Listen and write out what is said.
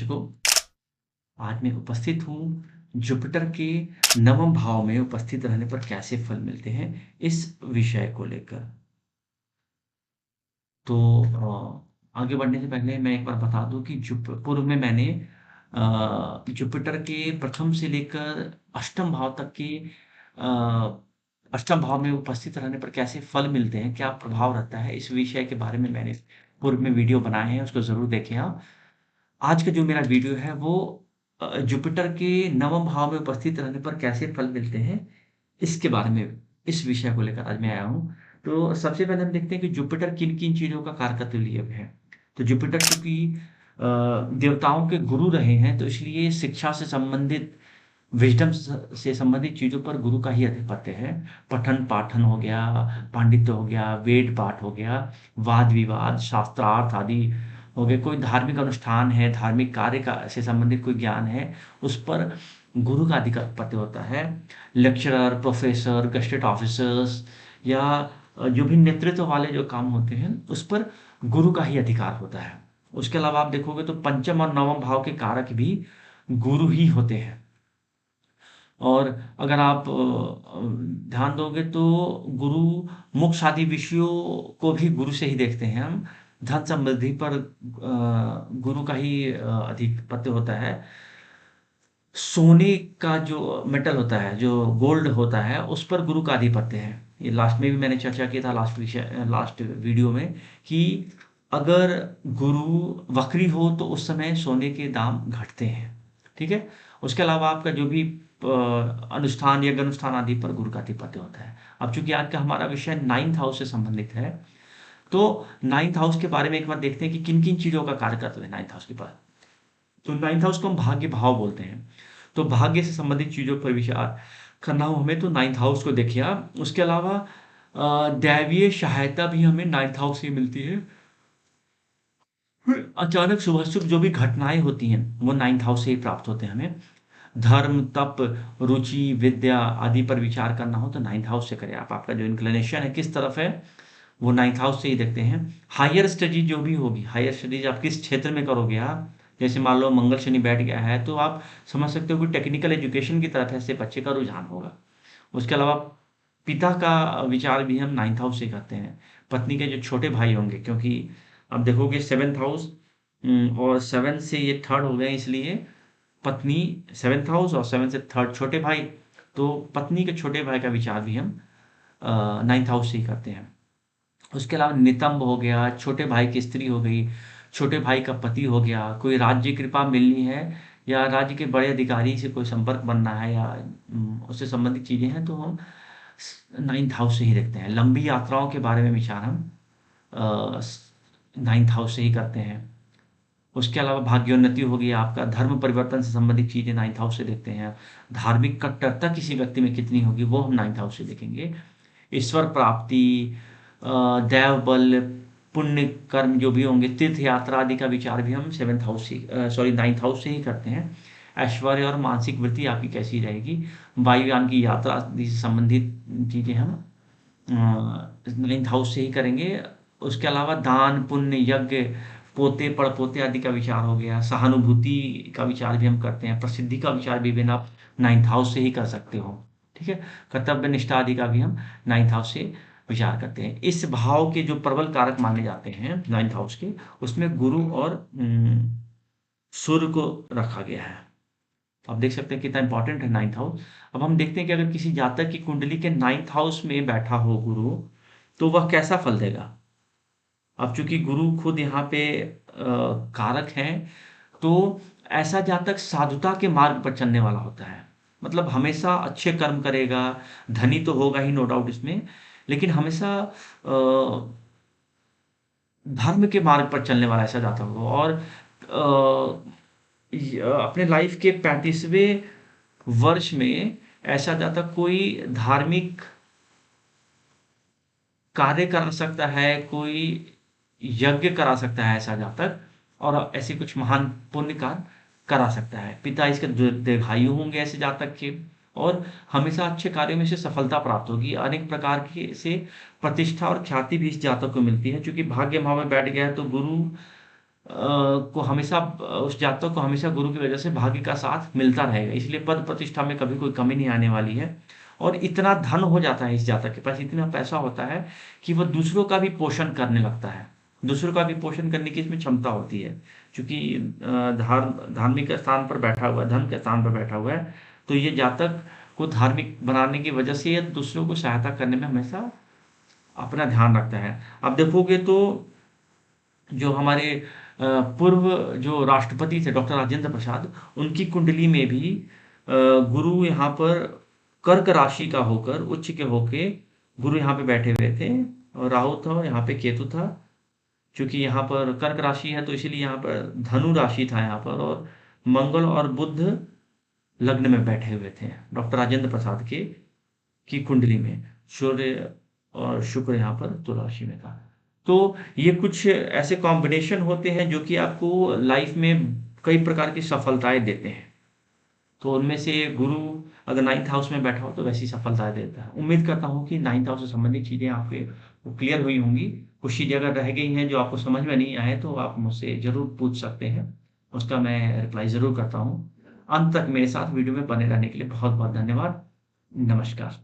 दर्शकों, आज मैं उपस्थित हूँ जुपिटर के नवम भाव में उपस्थित रहने पर कैसे फल मिलते हैं इस विषय को लेकर। तो आगे बढ़ने से पहले मैं एक बार बता दूं कि पूर्व में मैंने जुपिटर के प्रथम से लेकर अष्टम भाव तक के अष्टम भाव में उपस्थित रहने पर कैसे फल मिलते हैं, क्या प्रभाव रहता है, इस विषय के बारे में मैंने पूर्व में वीडियो बनाए हैं, उसको ज़रूर देखें आप। आज का जो मेरा वीडियो है वो जुपिटर के नवम भाव में उपस्थित रहने पर कैसे फल मिलते हैं, इसके बारे में, इस विषय को लेकर आज मैं आया हूँ। तो सबसे पहले हम देखते हैं कि जुपिटर किन-किन चीज़ों का कारकत्व लिए हुए है। तो जुपिटर चूँकि देवताओं के गुरु रहे हैं, तो इसलिए शिक्षा से संबंधित, विज़डम से संबंधित चीज़ों पर गुरु का ही आधिपत्य है। पठन-पाठन हो गया, पांडित्य हो गया, वेद पाठ हो गया, वाद-विवाद, शास्त्रार्थ आदि हो गए, कोई धार्मिक अनुष्ठान है, धार्मिक कार्य का से संबंधित कोई ज्ञान है, उस पर गुरु का आधिपत्य होता है। लेक्चरर, प्रोफ़ेसर, गेज़ेटेड ऑफ़िसर्स या जो भी नेतृत्व वाले जो काम होते हैं, उस पर गुरु का ही अधिकार होता है। उसके अलावा आप देखोगे तो पंचम और नवम भाव के कारक भी गुरु ही होते हैं। और अगर आप ध्यान दोगे तो गुरु मोक्ष आदि विषयों को भी गुरु से ही देखते हैं हम। धन समृद्धि पर गुरु का ही अधिपत्य होता है। सोने का जो मेटल होता है, जो गोल्ड होता है, उस पर गुरु का आधिपत्य है। ये लास्ट में भी मैंने चर्चा किया था लास्ट वीडियो में कि अगर गुरु वक्री हो तो उस समय सोने के दाम घटते हैं। ठीक है? उसके अलावा आपका जो भी अनुष्ठान, यज्ञ अनुष्ठान आदि पर गुरु का आधिपत्य होता है। अब चूँकि आज का हमारा विषय 9th हाउस से संबंधित है, तो 9th हाउस के बारे में एक बार देखते हैं कि किन-किन चीज़ों का कारकत्व है 9th हाउस के पास। तो 9th हाउस को हम भाग्य भाव बोलते हैं। तो भाग्य से संबंधित चीज़ों पर विचार करना हो हमें तो 9th हाउस को देखिए आप। उसके अलावा दैवीय सहायता भी हमें 9th हाउस से मिलती है। फिर अचानक शुभ-अशुभ जो भी घटनाएँ होती हैं, वो 9th हाउस से ही प्राप्त होते हैं हमें। धर्म, तप, रुचि, विद्या आदि पर विचार करना हो तो 9th हाउस से करें आप। आपका जो इंक्लिनेशन है किस तरफ है, वो 9th हाउस से ही देखते हैं। हायर स्टडी जो भी होगी, हायर स्टडीज़ आप किस क्षेत्र में करोगे आप, जैसे मान लो मंगल शनि बैठ गया है, तो आप समझ सकते हो कि टेक्निकल एजुकेशन की तरफ ऐसे बच्चे का रुझान होगा। उसके अलावा पिता का विचार भी हम 9th हाउस से करते हैं। पत्नी के जो छोटे भाई होंगे, क्योंकि अब देखोगे 7th हाउस और 7 से ये 3rd हो गए, इसलिए पत्नी 7th हाउस और 7 से 3rd छोटे भाई, तो पत्नी के छोटे भाई का विचार भी हम 9th हाउस से ही करते हैं। उसके अलावा नितंब हो गया, छोटे भाई की स्त्री हो गई, छोटे भाई का पति हो गया, कोई राज्य कृपा मिलनी है या राज्य के बड़े अधिकारी से कोई संपर्क बनना है या उससे संबंधित चीज़ें हैं, तो हम 9th हाउस से ही देखते हैं। लंबी यात्राओं के बारे में विचार हम 9th हाउस से ही करते हैं। उसके अलावा भाग्योन्नति हो गई, आपका धर्म परिवर्तन से संबंधित चीज़ें 9th हाउस से देखते हैं। धार्मिक कट्टरता किसी व्यक्ति में कितनी होगी, वो हम 9th हाउस से देखेंगे। ईश्वर प्राप्ति, दैव बल, पुण्य कर्म जो भी होंगे, तीर्थ यात्रा आदि का विचार भी हम 9th हाउस से ही करते हैं। ऐश्वर्य और मानसिक वृत्ति आपकी कैसी रहेगी, वायुयान की यात्रा आदि से संबंधित चीज़ें हम 9th हाउस से ही करेंगे। उसके अलावा दान, पुण्य, यज्ञ, पोते, पड़पोते आदि का विचार हो गया। सहानुभूति का विचार भी हम करते हैं। प्रसिद्धि का विचार भी इवेन आप 9th हाउस से ही कर सकते हो। ठीक है? कर्तव्य निष्ठा आदि का भी हम 9th हाउस से विचार करते हैं। इस भाव के जो प्रबल कारक माने जाते हैं 9th हाउस के, उसमें गुरु और सूर्य को रखा गया है। आप देख सकते हैं कितना इंपॉर्टेंट है 9th हाउस। अब हम देखते हैं कि अगर किसी जातक की कुंडली के 9th हाउस में बैठा हो गुरु, तो वह कैसा फल देगा। अब चूंकि गुरु खुद यहाँ पे कारक हैं, तो ऐसा जातक साधुता के मार्ग पर चलने वाला होता है। मतलब हमेशा अच्छे कर्म करेगा, धनी तो होगा ही नो डाउट इसमें, लेकिन हमेशा धर्म के मार्ग पर चलने वाला ऐसा जातक होगा। और अपने लाइफ के 35वें वर्ष में ऐसा जातक कोई धार्मिक कार्य करा सकता है, कोई यज्ञ करा सकता है ऐसा जातक, और ऐसे कुछ महान पुण्य कार्य करा सकता है। पिता इसके दीर्घायु होंगे ऐसे जातक के, और हमेशा अच्छे कार्यों में से सफलता प्राप्त होगी। अनेक प्रकार की से प्रतिष्ठा और ख्याति भी इस जातक को मिलती है। चूँकि भाग्य भाव में बैठ गया है, तो गुरु को हमेशा उस जातक को हमेशा गुरु की वजह से भाग्य का साथ मिलता रहेगा। इसलिए पद प्रतिष्ठा में कभी कोई कमी नहीं आने वाली है और इतना धन हो जाता है इस जातक के पास, इतना पैसा होता है कि वो दूसरों का भी पोषण करने लगता है। दूसरों का भी पोषण करने की इसमें क्षमता होती है। चूँकि धार्मिक स्थान पर बैठा हुआ है, धन के स्थान पर बैठा हुआ है, तो ये जातक को धार्मिक बनाने की वजह से ये दूसरों को सहायता करने में हमेशा अपना ध्यान रखता है। आप देखोगे तो जो हमारे पूर्व जो राष्ट्रपति थे डॉक्टर राजेंद्र प्रसाद, उनकी कुंडली में भी गुरु यहाँ पर कर्क राशि का होकर उच्च के होके गुरु यहाँ पे बैठे हुए थे और राहु था और यहाँ पे केतु था। क्योंकि यहाँ पर कर्क राशि है तो इसीलिए यहाँ पर धनु राशि था यहाँ पर, और मंगल और बुध लग्न में बैठे हुए थे डॉक्टर राजेंद्र प्रसाद के की कुंडली में। सूर्य और शुक्र यहाँ पर तुला राशि में था। तो ये कुछ ऐसे कॉम्बिनेशन होते हैं जो कि आपको लाइफ में कई प्रकार की सफलताएं देते हैं। तो उनमें से गुरु अगर 9th हाउस में बैठा हो तो वैसी सफलताएं देता है। उम्मीद करता हूँ कि 9th हाउस से संबंधित चीज़ें आपके वो क्लियर हुई होंगी। कुछ चीज़ें अगर रह गई हैं जो आपको समझ में नहीं आए तो आप मुझसे ज़रूर पूछ सकते हैं, उसका मैं रिप्लाई ज़रूर करता हूँ। अंत तक मेरे साथ वीडियो में बने रहने के लिए बहुत बहुत धन्यवाद। नमस्कार।